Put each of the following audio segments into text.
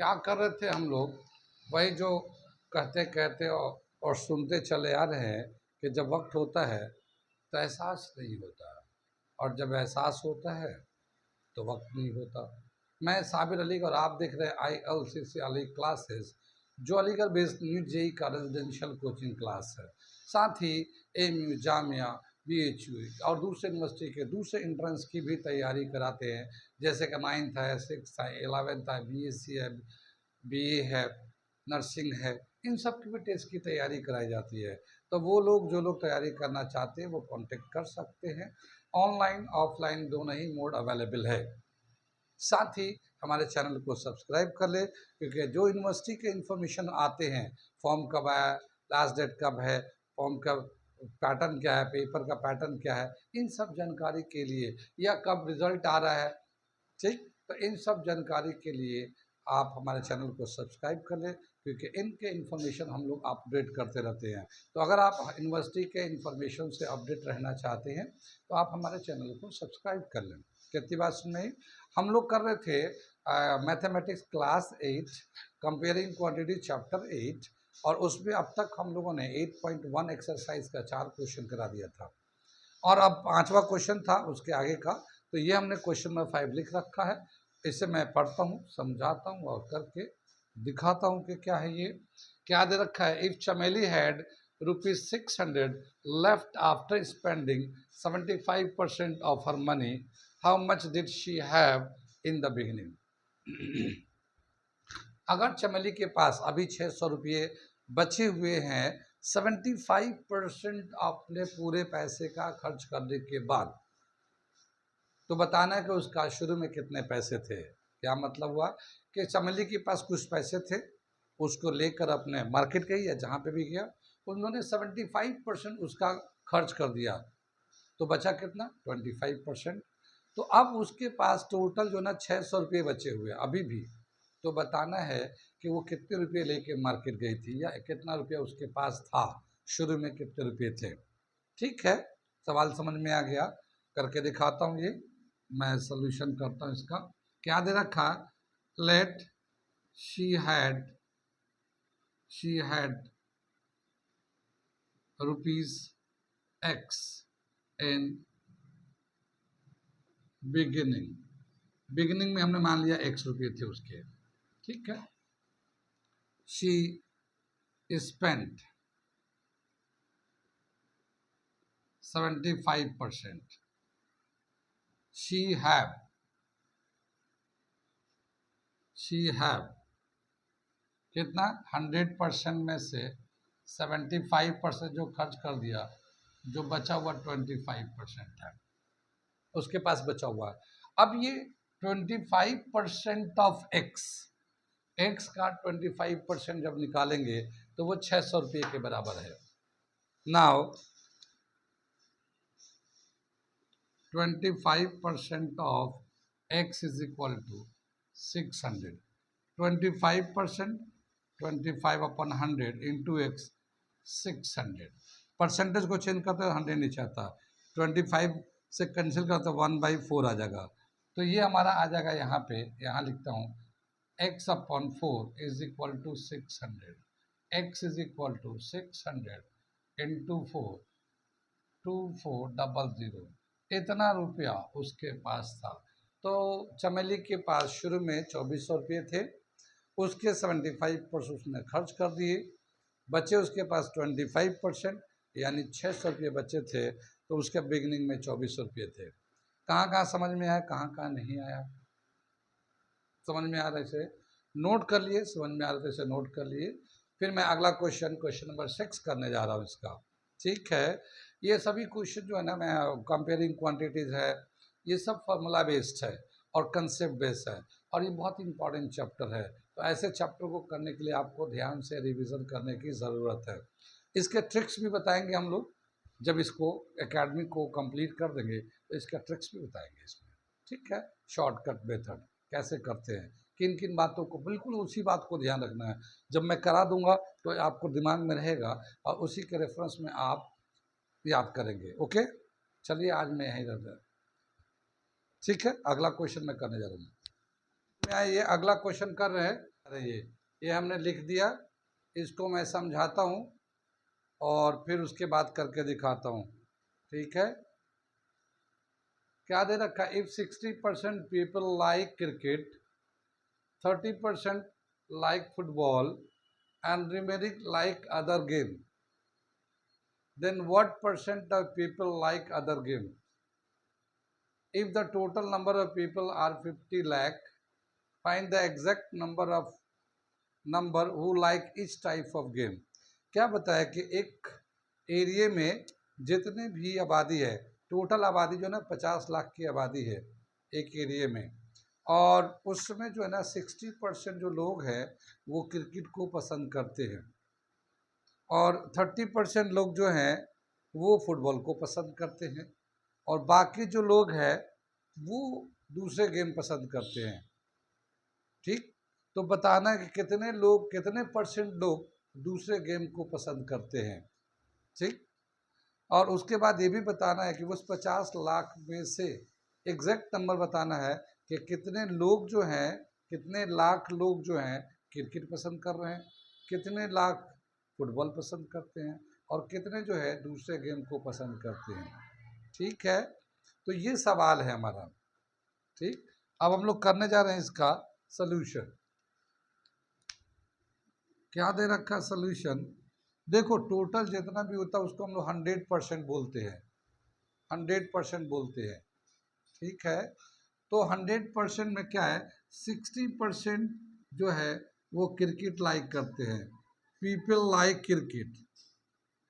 क्या कर रहे थे हम लोग, वही जो कहते कहते और सुनते चले आ रहे हैं कि जब वक्त होता है तो एहसास नहीं होता, और जब एहसास होता है तो वक्त नहीं होता। मैं साबिर अली और आप देख रहे हैं ILCC अली क्लासेस, जो अलीगढ़ बेस्ड न्यू जेई का रेजिडेंशियल कोचिंग क्लास है। साथ ही AMU, जामिया, BHU और दूसरे यूनिवर्सिटी के दूसरे इंट्रेंस की भी तैयारी कराते हैं, जैसे कि 9th है, 6th है, 11th है, BSc है, BA है, नर्सिंग है। इन सब की भी टेस्ट की तैयारी कराई जाती है। तो वो लोग जो लोग तैयारी करना चाहते हैं वो कांटेक्ट कर सकते हैं। ऑनलाइन ऑफलाइन दोनों ही मोड अवेलेबल है। साथ ही हमारे चैनल को सब्सक्राइब कर ले, क्योंकि जो यूनिवर्सिटी के इन्फॉर्मेशन आते हैं, फॉर्म कब आया, लास्ट डेट कब है, फॉर्म का पैटर्न क्या है, पेपर का पैटर्न क्या है, इन सब जानकारी के लिए, या कब रिजल्ट आ रहा है, ठीक, तो इन सब जानकारी के लिए आप हमारे चैनल को सब्सक्राइब कर लें, क्योंकि इनके इन्फॉर्मेशन हम लोग अपडेट करते रहते हैं। तो अगर आप यूनिवर्सिटी के इन्फॉर्मेशन से अपडेट रहना चाहते हैं तो आप हमारे चैनल को सब्सक्राइब कर लें। कितनी बात सुन रही, हम लोग कर रहे थे mathematics class 8 comparing quantity chapter 8, और उसमें अब तक हम लोगों ने 8.1 एक्सरसाइज का 4 क्वेश्चन करा दिया था, और अब 5वां क्वेश्चन था उसके आगे का। तो ये हमने क्वेश्चन नंबर 5 लिख रखा है। इसे मैं पढ़ता हूँ, समझाता हूँ और करके दिखाता हूँ कि क्या है ये। क्या दे रखा है, इफ चमेली had ₹600 left after spending 75% of her money, how much did she have in the beginning. अगर चमेली के पास अभी 600 रुपये बचे हुए हैं 75% अपने पूरे पैसे का खर्च करने के बाद, तो बताना है कि उसका शुरू में कितने पैसे थे। क्या मतलब हुआ कि चमेली के पास कुछ पैसे थे, उसको लेकर अपने मार्केट गई या जहाँ पे भी गया, उन्होंने 75% उसका खर्च कर दिया, तो बचा कितना, 25%। तो अब उसके पास टोटल जो ना 600 रुपये बचे हुए अभी भी, तो बताना है कि वो कितने रुपये लेके मार्केट गई थी, या कितना रुपया उसके पास था, शुरू में कितने रुपये थे। ठीक है, सवाल समझ में आ गया, करके दिखाता हूँ। ये मैं सोल्यूशन करता हूँ इसका। क्या दे रखा, let she had ₹X in beginning में हमने मान लिया X रुपये थे उसके, ठीक है। शी स्पेंट 75%, शी हैव कितना, 100% में से 75% जो खर्च कर दिया, जो बचा हुआ 25% है उसके पास बचा हुआ है। अब ये 25% ऑफ एक्स का 25% जब निकालेंगे तो वो 600 रुपये के बराबर है। Now 25% of x is equal to 600। 25%, 25/100 into x 600। Percentage को चेंज करते हैं, 100 नीचे आता, 25 से कैंसिल करते 1/4 आ जाएगा। तो ये हमारा आ जाएगा यहाँ पे, यहाँ लिखता हूँ x/4 is equal to 600। x is equal to 600 into 4, 2400। इतना रुपया उसके पास था। तो चमेली के पास शुरू में 2400 रुपये थे, उसके 75% उसने खर्च कर दिए, बचे उसके पास 25%, यानी 600 रुपये बचे थे। तो उसके बिगिनिंग में 2400 रुपये थे। कहाँ कहाँ समझ में आया, कहाँ कहाँ नहीं आया, समझ में आ रहा है इसे नोट कर लिए, समझ में आ रहा है इसे नोट कर लिए। फिर मैं अगला क्वेश्चन नंबर 6 करने जा रहा हूँ इसका, ठीक है। ये सभी क्वेश्चन जो है ना, मैं कंपेयरिंग क्वांटिटीज है, ये सब फार्मूला बेस्ड है और कंसेप्ट बेस्ड है, और ये बहुत इंपॉर्टेंट चैप्टर है। तो ऐसे चैप्टर को करने के लिए आपको ध्यान से रिवीजन करने की ज़रूरत है। इसके ट्रिक्स भी बताएंगे हम लोग, जब इसको एकेडमी को कंप्लीट कर देंगे तो इसका ट्रिक्स भी बताएंगे इसमें, ठीक है। शॉर्टकट मेथड कैसे करते हैं, किन किन बातों को, बिल्कुल उसी बात को ध्यान रखना है। जब मैं करा दूंगा तो आपको दिमाग में रहेगा, और उसी के रेफरेंस में आप याद करेंगे। ओके, चलिए आज मैं यहीं रहता, ठीक है। अगला क्वेश्चन मैं करने जा रहा हूँ। में ये अगला क्वेश्चन कर रहे हैं। अरे ये हमने लिख दिया, इसको मैं समझाता हूँ और फिर उसके बाद करके दिखाता हूँ। ठीक है, क्या दे रखा है? If 60% people like cricket, 30% like football and remaining like other game, then what percent of people like other game? If the total number of people are 50 lakh, find the exact number who like each type of game. क्या बताया कि एक area में जितनी भी आबादी है, total आबादी जो है ना 50 लाख की आबादी है एक एरिया में, और उसमें जो है ना 60% जो लोग हैं वो क्रिकेट को पसंद करते हैं, और 30% लोग जो हैं वो फुटबॉल को पसंद करते हैं, और बाकी जो लोग हैं वो दूसरे गेम पसंद करते हैं। ठीक, तो बताना है कि कितने लोग, कितने परसेंट लोग दूसरे गेम को पसंद करते हैं। ठीक, और उसके बाद ये भी बताना है कि उस 50 लाख में से एग्जैक्ट नंबर बताना है कि कितने लोग जो हैं, कितने लाख लोग जो हैं क्रिकेट पसंद कर रहे हैं, कितने लाख फुटबॉल पसंद करते हैं, और कितने जो है दूसरे गेम को पसंद करते हैं। ठीक है, तो ये सवाल है हमारा। ठीक, अब हम लोग करने जा रहे हैं इसका सल्यूशन। क्या दे रखा सल्यूशन? देखो, टोटल जितना भी होता है उसको हम लोग 100% बोलते हैं, 100% बोलते हैं। ठीक है, तो 100% में क्या है, 60% जो है वो क्रिकेट लाइक करते हैं। People like cricket,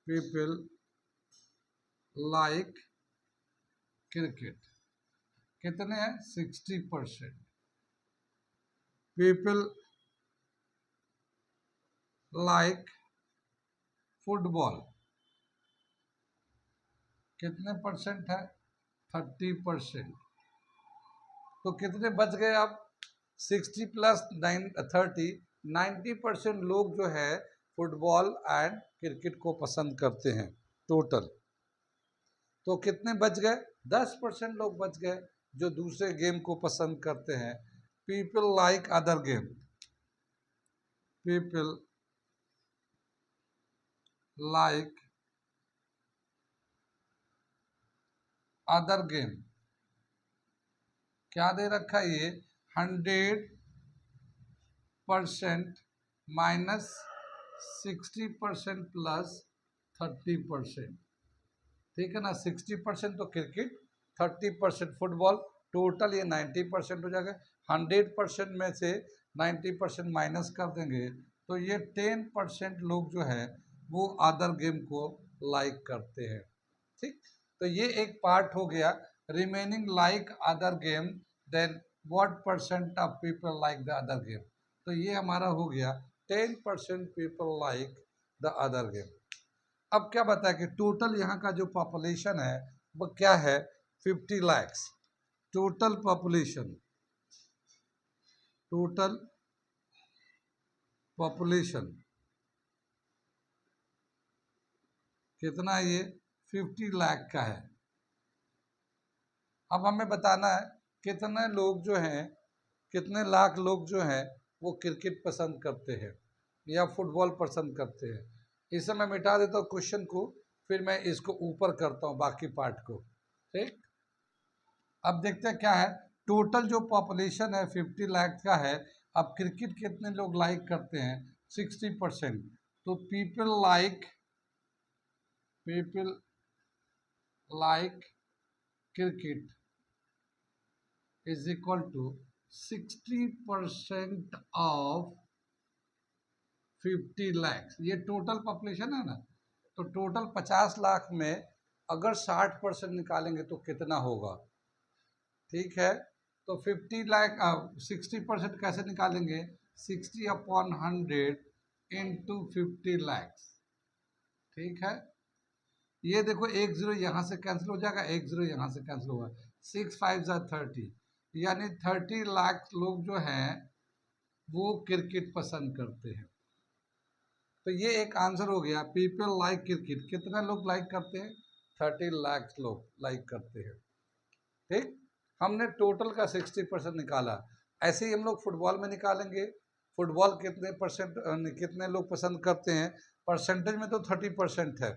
people like cricket कितने हैं? 60%। पीपल लाइक फुटबॉल कितने परसेंट है? 30%। तो कितने बच गए अब? 60 प्लस 30, 90% लोग जो है फुटबॉल एंड क्रिकेट को पसंद करते हैं टोटल। तो कितने बच गए? 10% लोग बच गए जो दूसरे गेम को पसंद करते हैं। People like other game, people like other game. क्या दे रखा है ये? 100% माइनस 60% प्लस 30%। ठीक है ना, 60% तो क्रिकेट, 30% फुटबॉल, टोटल ये 90% हो जाएगा। 100% में से 90% माइनस कर देंगे तो ये 10% लोग जो है वो अदर गेम को लाइक करते हैं। ठीक, तो ये एक पार्ट हो गया। Remaining like other game, then what percent of people like the other game. तो ये हमारा हो गया 10% people like the other game. अब क्या बताया कि टोटल यहाँ का जो पॉपुलेशन है वो क्या है? 50 lakhs. Total population, total population कितना है? ये 50 लाख का है। अब हमें बताना है कितने लोग जो हैं, कितने लाख लोग जो हैं वो क्रिकेट पसंद करते हैं या फुटबॉल पसंद करते हैं। इसे मैं मिटा देता हूँ क्वेश्चन को, फिर मैं इसको ऊपर करता हूँ बाकी पार्ट को। ठीक, अब देखते हैं क्या है। टोटल जो पॉपुलेशन है 50 लाख का है। अब क्रिकेट कितने लोग लाइक करते हैं? 60%। तो people like cricket is equal to 60% of 50 lakh. ये टोटल पॉपुलेशन है ना, तो टोटल 50 लाख में अगर 60% निकालेंगे तो कितना होगा? ठीक है, तो 50 लाख 60% कैसे निकालेंगे? 60/100 इंटू 50 लैक्स। ठीक है, ये देखो एक जीरो यहाँ से कैंसिल हो जाएगा, एक जीरो यहाँ से कैंसिल होगा, 6 5 30, यानी 30 लाख लोग जो हैं वो क्रिकेट पसंद करते हैं। तो ये एक आंसर हो गया। पीपल लाइक क्रिकेट, कितने लोग लाइक करते हैं? 30 लाख लोग लाइक करते हैं। ठीक, हमने टोटल का 60% निकाला। ऐसे ही हम लोग फुटबॉल में निकालेंगे, फुटबॉल कितने परसेंट कितने लोग पसंद करते हैं, परसेंटेज में तो 30% है,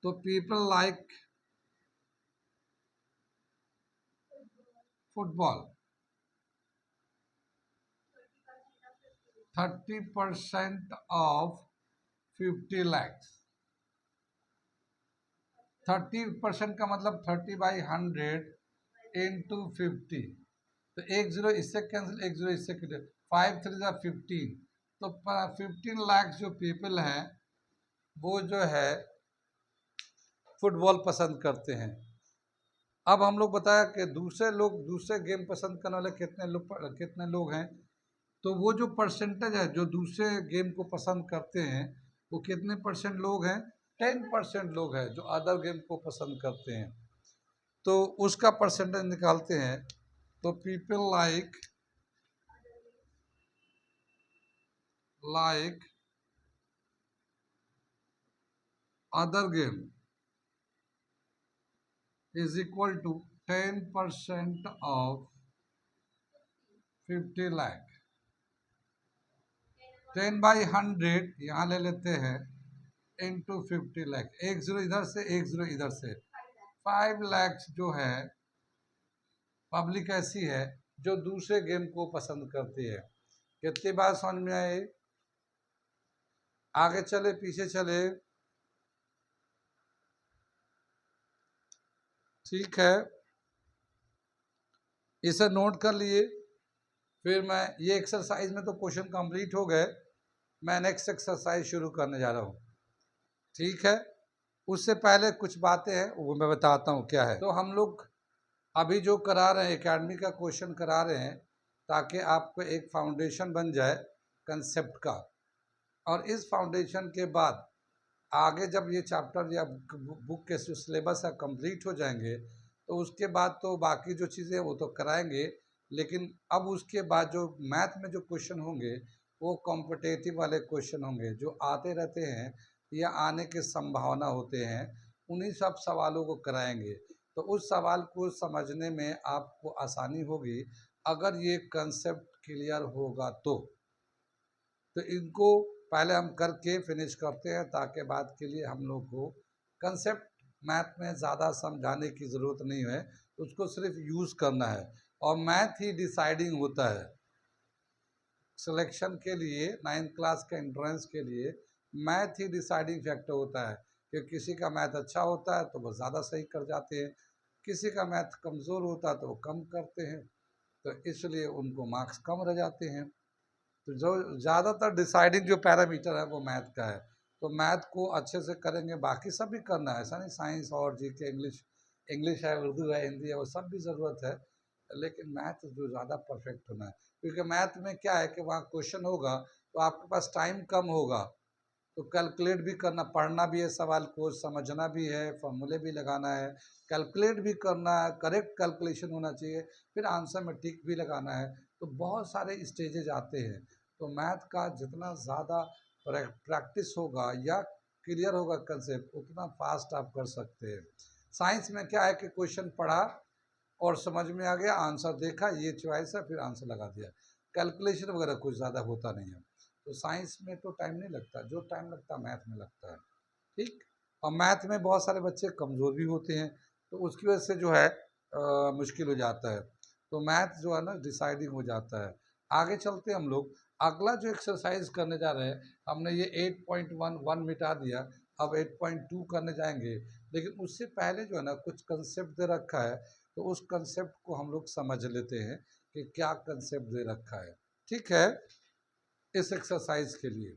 तो people like football 30% of 50 lakhs। 30% का मतलब 30/100 इंटू 50, तो 1 0 इससे कैंसिल, 1 0 इससे कैंसिल, 5 3 15, तो 15 लाख जो पीपल हैं वो जो है फुटबॉल पसंद करते हैं। अब हम लोग बताया कि दूसरे गेम पसंद करने वाले कितने लोग हैं, तो वो जो परसेंटेज है जो दूसरे गेम को पसंद करते हैं वो कितने परसेंट लोग हैं, 10% लोग हैं जो अदर गेम को पसंद करते हैं, तो उसका परसेंटेज निकालते हैं। तो people like other game is equal to 10% of 50 lakh. 10/100 यहाँ ले लेते हैं इंटू 50 लाख, 1 0 इधर से 1 0 इधर से, 5 लाख जो है पब्लिक ऐसी है जो दूसरे गेम को पसंद करती है। कितनी बात समझ में आई? आगे चले पीछे चले? ठीक है, इसे नोट कर लिए। फिर मैं ये एक्सरसाइज में तो क्वेश्चन कंप्लीट हो गए, मैं नेक्स्ट एक्सरसाइज शुरू करने जा रहा हूँ। ठीक है, उससे पहले कुछ बातें हैं वो मैं बताता हूँ क्या है। तो हम लोग अभी जो करा रहे हैं एकेडमी का क्वेश्चन करा रहे हैं ताकि आपको एक फाउंडेशन बन जाए कंसेप्ट का, और इस फाउंडेशन के बाद आगे जब ये चैप्टर या बुक के जो सिलेबस है कंप्लीट हो जाएंगे तो उसके बाद तो बाकी जो चीज़ें वो तो कराएंगे, लेकिन अब उसके बाद जो मैथ में जो क्वेश्चन होंगे वो कॉम्पिटेटिव वाले क्वेश्चन होंगे जो आते रहते हैं या आने की संभावना होते हैं, उन्हीं सब सवालों को कराएंगे। तो उस सवाल को समझने में आपको आसानी होगी अगर ये कंसेप्ट क्लियर होगा तो इनको पहले हम करके फिनिश करते हैं ताकि बाद के लिए हम लोग को कंसेप्ट मैथ में ज़्यादा समझाने की ज़रूरत नहीं है, उसको सिर्फ यूज़ करना है। और मैथ ही डिसाइडिंग होता है सिलेक्शन के लिए, 9th क्लास के एंट्रेंस के लिए मैथ ही डिसाइडिंग फैक्टर होता है कि किसी का मैथ अच्छा होता है तो वो ज़्यादा सही कर जाते हैं, किसी का मैथ कमज़ोर होता है तो वो कम करते हैं, तो इसलिए उनको मार्क्स कम रह जाते हैं। तो जो ज़्यादातर डिसाइडिंग जो पैरामीटर है वो मैथ का है, तो मैथ को अच्छे से करेंगे, बाकी सब भी करना है, ऐसा नहीं साइंस और जीके इंग्लिश इंग्लिश है, उर्दू है, हिंदी है, वो सब भी ज़रूरत है, लेकिन मैथ जो ज़्यादा परफेक्ट होना है, क्योंकि मैथ में क्या है कि वहाँ क्वेश्चन होगा तो आपके पास टाइम कम होगा, तो कैलकुलेट भी करना, पढ़ना भी है, सवाल को समझना भी है, फॉर्मूले भी लगाना है, कैलकुलेट भी करना है, करेक्ट कैलकुलेशन होना चाहिए, फिर आंसर में टिक भी लगाना है, तो बहुत सारे स्टेजेज आते हैं। तो मैथ का जितना ज़्यादा प्रैक्टिस होगा या क्लियर होगा कंसेप्ट उतना फास्ट आप कर सकते हैं। साइंस में क्या है कि क्वेश्चन पढ़ा और समझ में आ गया, आंसर देखा, ये चॉइस है, फिर आंसर लगा दिया, कैलकुलेशन वगैरह कुछ ज़्यादा होता नहीं है। तो साइंस में तो टाइम नहीं लगता, जो टाइम लगता है मैथ में लगता है। ठीक, और मैथ में बहुत सारे बच्चे कमज़ोर भी होते हैं, तो उसकी वजह से जो है मुश्किल हो जाता है, तो मैथ जो है ना डिसाइडिंग हो जाता है। आगे चलते हम लोग, अगला जो एक्सरसाइज करने जा रहे हैं, हमने ये 8.11 मिटा दिया, अब 8.2 करने जाएंगे, लेकिन उससे पहले जो है ना कुछ कंसेप्ट दे रखा है, तो उस कंसेप्ट को हम लोग समझ लेते हैं कि क्या कंसेप्ट दे रखा है। ठीक है, इस एक्सरसाइज के लिए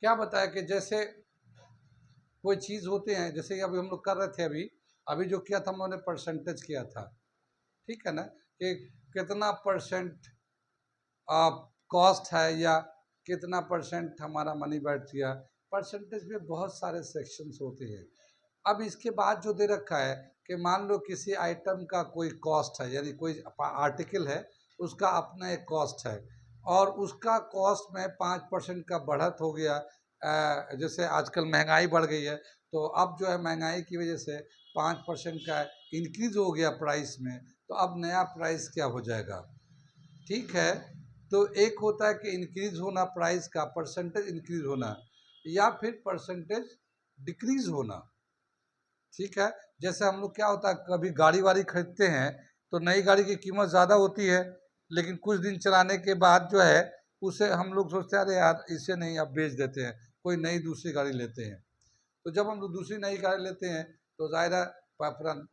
क्या बताया कि जैसे कोई चीज़ होते हैं, जैसे अभी हम लोग कर रहे थे, अभी अभी जो किया था हम लोगों ने परसेंटेज किया था, ठीक है ना, कि कितना परसेंट कॉस्ट है या कितना परसेंट हमारा मनी बैठ गया। परसेंटेज में बहुत सारे सेक्शंस होते हैं। अब इसके बाद जो दे रखा है कि मान लो किसी आइटम का कोई कॉस्ट है, यानी कोई आर्टिकल है उसका अपना एक कॉस्ट है, और उसका कॉस्ट में 5% का बढ़त हो गया। जैसे आजकल महंगाई बढ़ गई है, तो अब जो है महंगाई की वजह से 5% का इंक्रीज हो गया प्राइस में, तो अब नया प्राइस क्या हो जाएगा। ठीक है, तो एक होता है कि इंक्रीज होना प्राइस का, परसेंटेज इंक्रीज होना, या फिर परसेंटेज डिक्रीज होना। ठीक है, जैसे हम लोग क्या होता है, कभी गाड़ी वाड़ी खरीदते हैं तो नई गाड़ी की कीमत ज़्यादा होती है, लेकिन कुछ दिन चलाने के बाद जो है उसे हम लोग सोचते हैं अरे यार इसे नहीं, अब बेच देते हैं, कोई नई दूसरी गाड़ी लेते हैं। तो जब हम लोग दूसरी नई गाड़ी लेते हैं तो ज़ाहिर है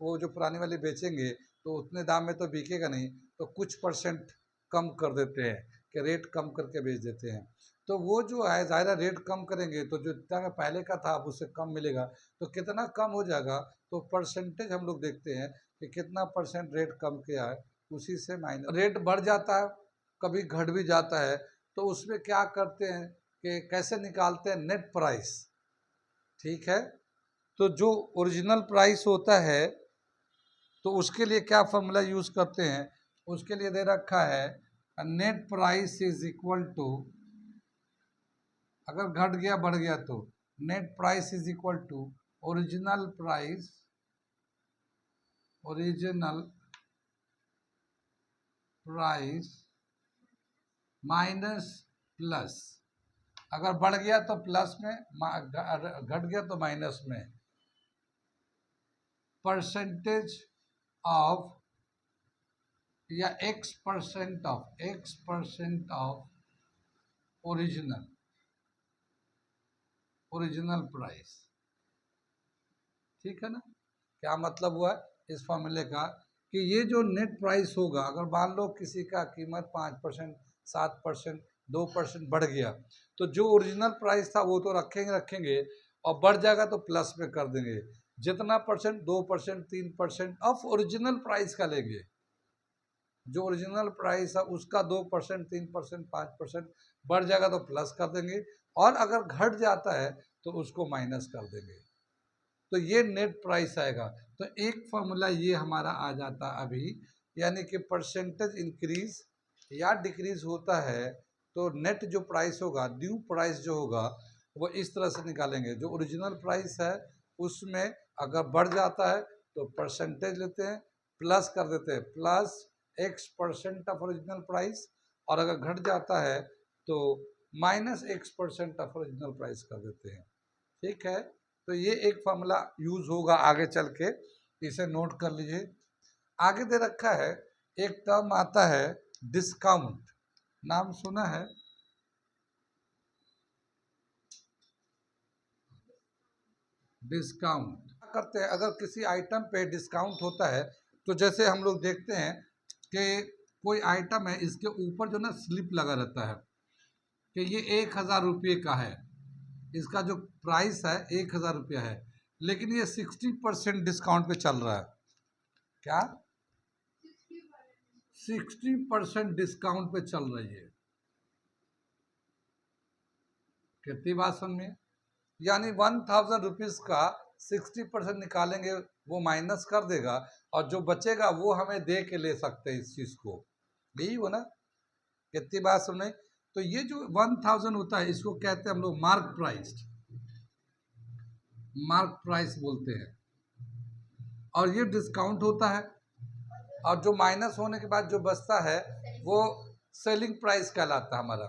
वो जो पुरानी वाली बेचेंगे तो उतने दाम में तो बिकेगा नहीं, तो कुछ परसेंट कम कर देते हैं कि रेट कम करके बेच देते हैं। तो वो जो है ज़ाहिर है रेट कम करेंगे तो जो जितना पहले का था अब उससे कम मिलेगा, तो कितना कम हो जाएगा, तो परसेंटेज हम लोग देखते हैं कि कितना परसेंट रेट कम किया है, उसी से माइनस रेट बढ़ जाता है, कभी घट भी जाता है। तो उसमें क्या करते हैं कि कैसे निकालते हैं नेट प्राइस। ठीक है, तो जो ओरिजिनल प्राइस होता है तो उसके लिए क्या फॉर्मूला यूज करते हैं, उसके लिए दे रखा है net price is equal to, अगर घट गया बढ़ गया तो net price is equal to original price, original price minus plus, अगर बढ़ गया तो प्लस में, घट गया तो माइनस में, परसेंटेज ऑफ या x% of original, original price. ठीक है ना, क्या मतलब हुआ इस फॉर्मूले का कि ये जो नेट प्राइस होगा, अगर मान लो किसी का कीमत 5%, 7%, 2% बढ़ गया, तो जो ओरिजिनल प्राइस था वो तो रखेंगे और बढ़ जाएगा तो प्लस में कर देंगे, जितना परसेंट 2%, 3% ऑफ ओरिजिनल प्राइस का लेंगे, जो ओरिजिनल प्राइस है उसका 2%, 3%, 5% बढ़ जाएगा तो प्लस कर देंगे, और अगर घट जाता है तो उसको माइनस कर देंगे, तो ये नेट प्राइस आएगा। तो एक फॉर्मूला ये हमारा आ जाता अभी, यानी कि परसेंटेज इंक्रीज या डिक्रीज होता है तो नेट जो प्राइस होगा, न्यू प्राइस जो होगा, वो इस तरह से निकालेंगे। जो ओरिजिनल प्राइस है उसमें अगर बढ़ जाता है तो परसेंटेज लेते हैं, प्लस कर देते हैं, plus x% of original price, और अगर घट जाता है तो minus x% of original price कर देते हैं। ठीक है, तो ये एक फॉर्मूला यूज होगा आगे चल के, इसे नोट कर लीजिए। आगे दे रखा है एक टर्म आता है डिस्काउंट, नाम सुना है, डिस्काउंट क्या करते हैं, अगर किसी आइटम पे डिस्काउंट होता है तो जैसे हम लोग देखते हैं कि कोई आइटम है, इसके ऊपर जो ना स्लिप लगा रहता है कि ये 1000 रुपये का है, इसका जो प्राइस है 1000 रुपया है, लेकिन ये 60% डिस्काउंट पे चल रहा है। क्या 60% डिस्काउंट पे चल रही है, कितनी बात समझ में, यानी 1000 रुपीज का 60% निकालेंगे वो माइनस कर देगा, और जो बचेगा वो हमें दे के ले सकते हैं इस चीज को, यही हो ना, कितनी बात सुन। तो ये जो 1000 होता है इसको कहते हैं हम लोग मार्क प्राइस, मार्क प्राइस बोलते हैं, और ये डिस्काउंट होता है, और जो माइनस होने के बाद जो बचता है वो सेलिंग प्राइस कहलाता है हमारा,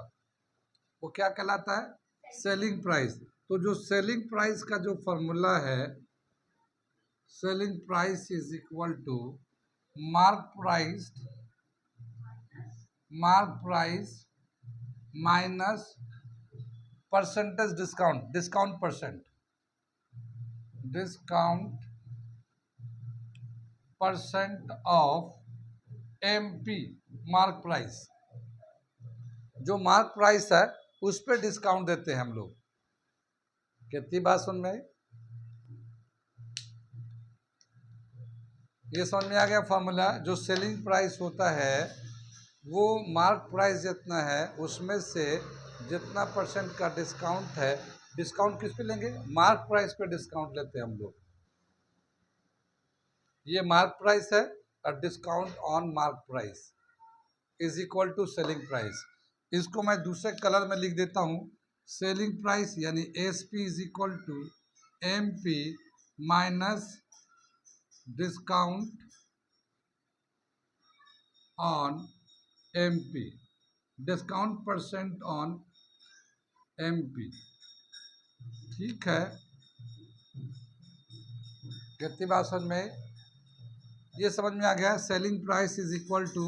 वो क्या कहलाता है, सेलिंग प्राइस। तो जो सेलिंग प्राइस का जो फॉर्मूला है, selling price is equal to mark price, mark price minus percentage discount, discount percent, discount percent of MP, mark price, जो मार्क प्राइस है उस पर डिस्काउंट देते हैं हम लोग। कितनी बात सुन में, ये समझ में आ गया फॉर्मूला। जो सेलिंग प्राइस होता है वो मार्क प्राइस जितना है उसमें से जितना परसेंट का डिस्काउंट है, डिस्काउंट किस पे लेंगे, मार्क प्राइस पे डिस्काउंट लेते हैं हम लोग, ये मार्क प्राइस है, और discount on mark price is equal to selling price. इसको मैं दूसरे कलर में लिख देता हूँ, सेलिंग प्राइस यानी S P is equal to M P minus discount on MP, discount percent on MP. ठीक है, कितनी बात समझ में, ये समझ में आ गया। Selling price is equal to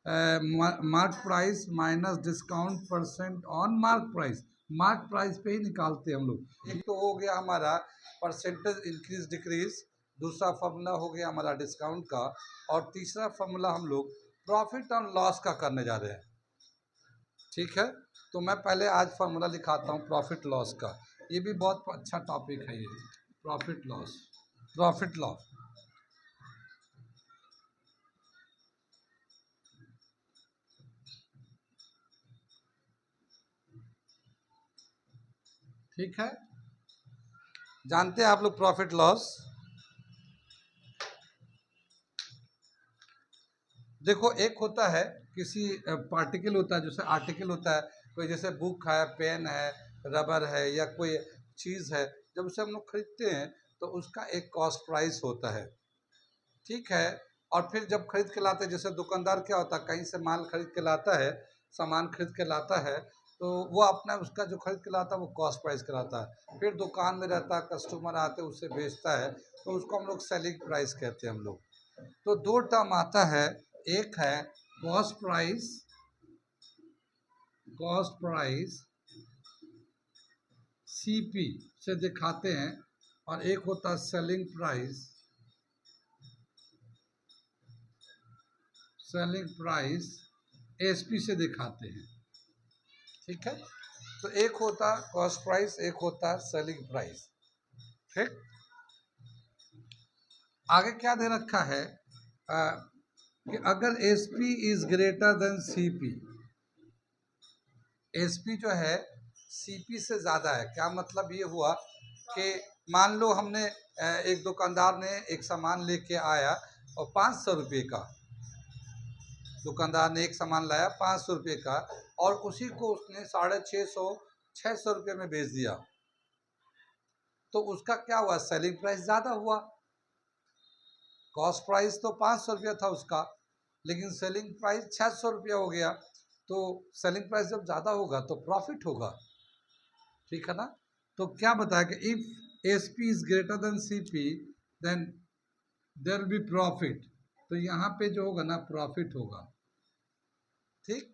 mark price minus discount percent on mark price. Mark price पे ही निकालते हैं हम लोग। एक तो हो गया हमारा परसेंटेज इंक्रीज डिक्रीज, दूसरा फॉर्मूला हो गया हमारा डिस्काउंट का, और तीसरा फॉर्मूला हम लोग प्रॉफिट और लॉस का करने जा रहे हैं। ठीक है, तो मैं पहले आज फॉर्मूला लिखाता हूँ प्रॉफिट लॉस का। ये भी बहुत अच्छा टॉपिक है, ये प्रॉफिट लॉस। प्रॉफिट लॉस, ठीक है, जानते हैं आप लोग प्रॉफिट लॉस। देखो, एक होता है किसी पार्टिकल होता है, जैसे आर्टिकल होता है कोई, जैसे बुक है, पेन है, रबर है, या कोई चीज़ है, जब उसे हम लोग खरीदते हैं तो उसका एक कॉस्ट प्राइस होता है। ठीक है, और फिर जब खरीद के लाते हैं, जैसे दुकानदार क्या होता है, कहीं से माल खरीद के लाता है, सामान खरीद के लाता है, तो वो अपना उसका जो खरीद के लाता है वो कॉस्ट प्राइस कराता है। फिर दुकान में रहता है, कस्टमर आते हैं, उससे बेचता है, तो उसको हम लोग सेलिंग प्राइस कहते हैं हम लोग। तो दो टर्म आता है, एक है cost price, cost price CP से दिखाते हैं, और एक होता है selling price, selling price SP से दिखाते हैं। ठीक है, तो एक होता है कॉस्ट प्राइस, एक होता है सेलिंग प्राइस। ठीक, आगे क्या दे रखा है कि अगर SP is greater then CP, SP जो है सीपी से ज़्यादा है। क्या मतलब ये हुआ कि मान लो हमने एक दुकानदार ने एक सामान लेके आया और 500 रुपये का, दुकानदार ने एक सामान लाया 500 रुपये का, और उसी को उसने 650 600 रुपये में बेच दिया, तो उसका क्या हुआ, सेलिंग प्राइस ज़्यादा हुआ। कॉस्ट प्राइस तो 500 रुपया था उसका, लेकिन सेलिंग प्राइस 600 रुपया हो गया। तो सेलिंग प्राइस जब ज़्यादा होगा तो प्रॉफिट होगा। ठीक है ना, तो क्या बताया कि if S P is greater than C P then there will be profit. तो यहाँ पे जो होगा ना प्रॉफिट होगा। ठीक,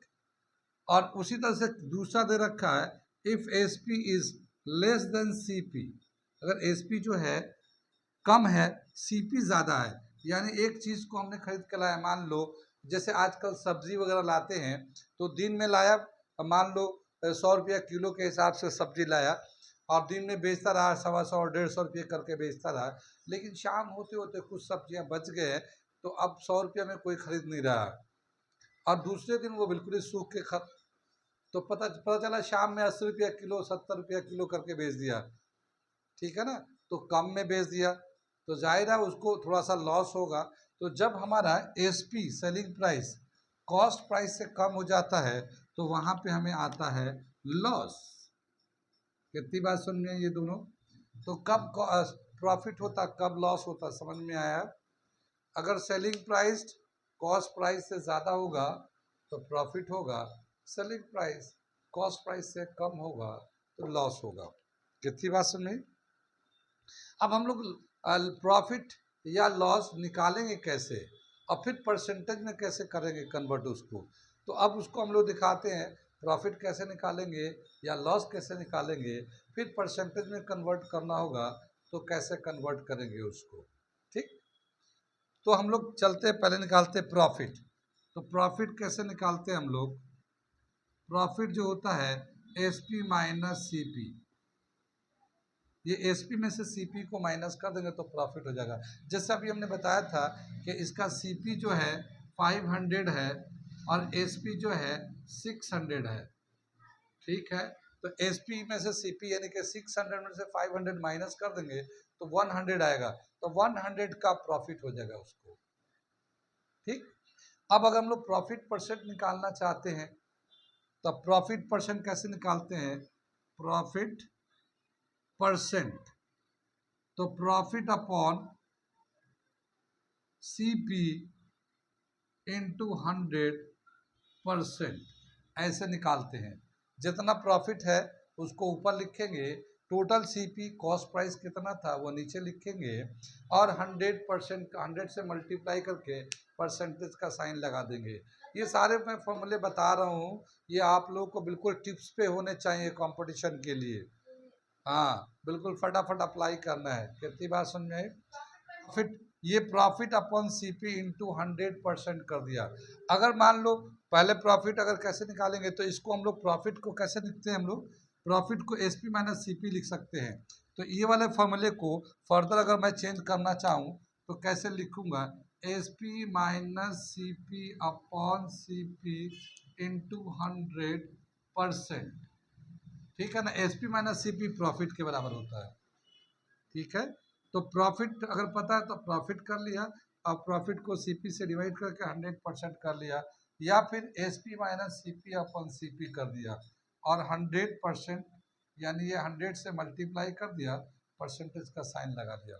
और उसी तरह से दूसरा दे रखा है, if S P is less than C P, अगर एस पी जो है कम है, सी पी ज़्यादा है, यानी एक चीज़ को हमने खरीद के लाया, मान लो जैसे आजकल सब्जी वगैरह लाते हैं, तो दिन में लाया, मान लो 100 रुपया किलो के हिसाब से सब्जी लाया, और दिन में बेचता रहा 125 और 150 रुपये करके बेचता रहा, लेकिन शाम होते होते कुछ सब्जियां बच गए, तो अब 100 रुपया में कोई खरीद नहीं रहा, और दूसरे दिन वो बिल्कुल ही सूख के तो पता पता चला शाम में 80 रुपया किलो 70 रुपया किलो करके बेच दिया। ठीक है ना, तो कम में बेच दिया, तो जाहिर है उसको थोड़ा सा लॉस होगा। तो जब हमारा SP selling price cost price से कम हो जाता है, तो वहाँ पे हमें आता है लॉस। कितनी बात सुन में ये दोनों, तो कब प्रॉफिट होता, कब लॉस होता, समझ में आया। अगर सेलिंग प्राइस कॉस्ट प्राइस से ज़्यादा होगा तो प्रॉफिट होगा, सेलिंग प्राइस कॉस्ट प्राइस से कम होगा तो लॉस होगा। कितनी बात सुन। अब हम लोग प्रॉफिट या लॉस निकालेंगे कैसे, और फिर परसेंटेज में कैसे करेंगे कन्वर्ट उसको। तो अब उसको हम लोग दिखाते हैं, प्रॉफिट कैसे निकालेंगे या लॉस कैसे निकालेंगे, फिर परसेंटेज में कन्वर्ट करना होगा तो कैसे कन्वर्ट करेंगे उसको। ठीक, तो हम लोग चलते पहले निकालते प्रॉफिट। तो प्रॉफिट कैसे निकालते हैं हम लोग, प्रॉफिट जो होता है S P minus C P, ये एसपी में से सीपी को माइनस कर देंगे तो प्रॉफिट हो जाएगा। जैसे अभी हमने बताया था कि इसका सीपी जो है 500 है और एसपी जो है 600 है। ठीक है, तो एसपी में से सीपी यानी कि 600 में से 500 माइनस कर देंगे तो 100 आएगा, तो 100 का प्रॉफिट हो जाएगा उसको। ठीक, अब अगर हम लोग प्रॉफिट परसेंट निकालना चाहते हैं, तो प्रॉफिट परसेंट कैसे निकालते हैं, प्रॉफिट परसेंट, तो प्रॉफिट अपॉन CP इंटू 100% ऐसे निकालते हैं। जितना प्रॉफिट है उसको ऊपर लिखेंगे, टोटल सीपी कॉस्ट प्राइस कितना था वो नीचे लिखेंगे, और 100% 100 से मल्टीप्लाई करके परसेंटेज का साइन लगा देंगे। ये सारे मैं फॉर्मूले बता रहा हूँ, ये आप लोगों को बिल्कुल टिप्स पे होने चाहिए कंपटीशन के लिए। हाँ बिल्कुल फटाफट अप्लाई करना है। कितनी बात समझ में आई? फिर ये प्रॉफिट अपॉन सीपी इंटू 100% कर दिया। अगर मान लो पहले प्रॉफिट अगर कैसे निकालेंगे, तो इसको हम लोग प्रॉफिट को कैसे लिखते हैं, हम लोग प्रॉफिट को एसपी माइनस सीपी लिख सकते हैं। तो ये वाले फॉर्मूले को फर्दर अगर मैं चेंज करना चाहूँ तो कैसे लिखूंगा, SP minus CP upon CP into 100%। ठीक है ना, एसपी माइनस सीपी प्रॉफिट के बराबर होता है। ठीक है, तो प्रॉफिट अगर पता है तो प्रॉफिट कर लिया, और प्रॉफिट को सीपी से डिवाइड करके 100% कर लिया, या फिर एसपी माइनस सीपी अपन सीपी कर दिया, और 100% यानी ये 100 से मल्टीप्लाई कर दिया, परसेंटेज का साइन लगा दिया।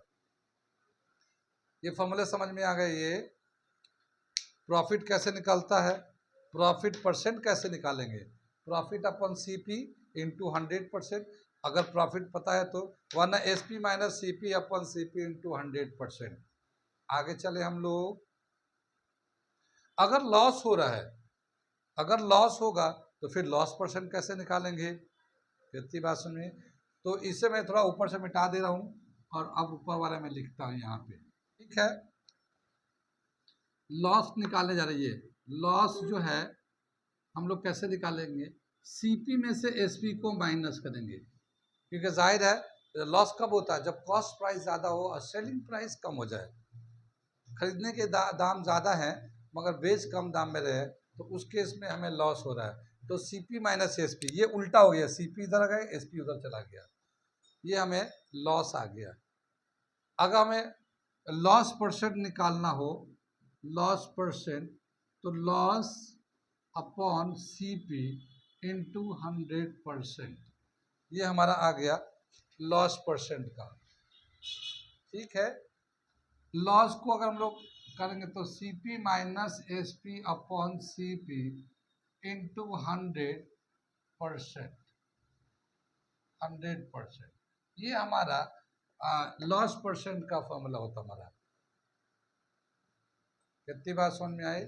ये फॉर्मूले समझ में आ गए। ये प्रॉफिट कैसे निकलता है, प्रॉफिट परसेंट कैसे निकालेंगे, प्रॉफिट अपन सीपी इंटू 100%, अगर प्रॉफिट पता है तो, वरना S P minus C P upon C P into 100%। आगे चले हम लोग, अगर लॉस हो रहा है, अगर लॉस होगा तो फिर लॉस परसेंट कैसे निकालेंगे, कितनी बात सुनिए। तो इसे मैं थोड़ा ऊपर से मिटा दे रहा हूँ, और अब ऊपर वाले में लिखता हूँ यहाँ पे। ठीक है, लॉस निकालने जा रही है। लॉस जो है हम लोग कैसे निकालेंगे, सीपी में से एसपी को माइनस करेंगे, क्योंकि जाहिर है लॉस कब होता है, जब कॉस्ट प्राइस ज़्यादा हो और सेलिंग प्राइस कम हो जाए। खरीदने के दाम ज़्यादा हैं मगर बेच कम दाम में रहे, तो उस केस में हमें लॉस हो रहा है। तो सीपी माइनस एसपी, ये उल्टा हो गया, सीपी इधर आ गया, एसपी उधर चला गया, ये हमें लॉस आ गया। अगर हमें लॉस परसेंट निकालना हो, लॉस परसेंट, तो लॉस अपॉन सीपी इंटू 100%, ये हमारा आ गया लॉस परसेंट का। ठीक है, लॉस को अगर हम लोग करेंगे तो CP minus S P upon C P into 100%, 100%, ये हमारा लॉस परसेंट का फॉर्मूला होता हमारा। कितनी बात समझ में आई?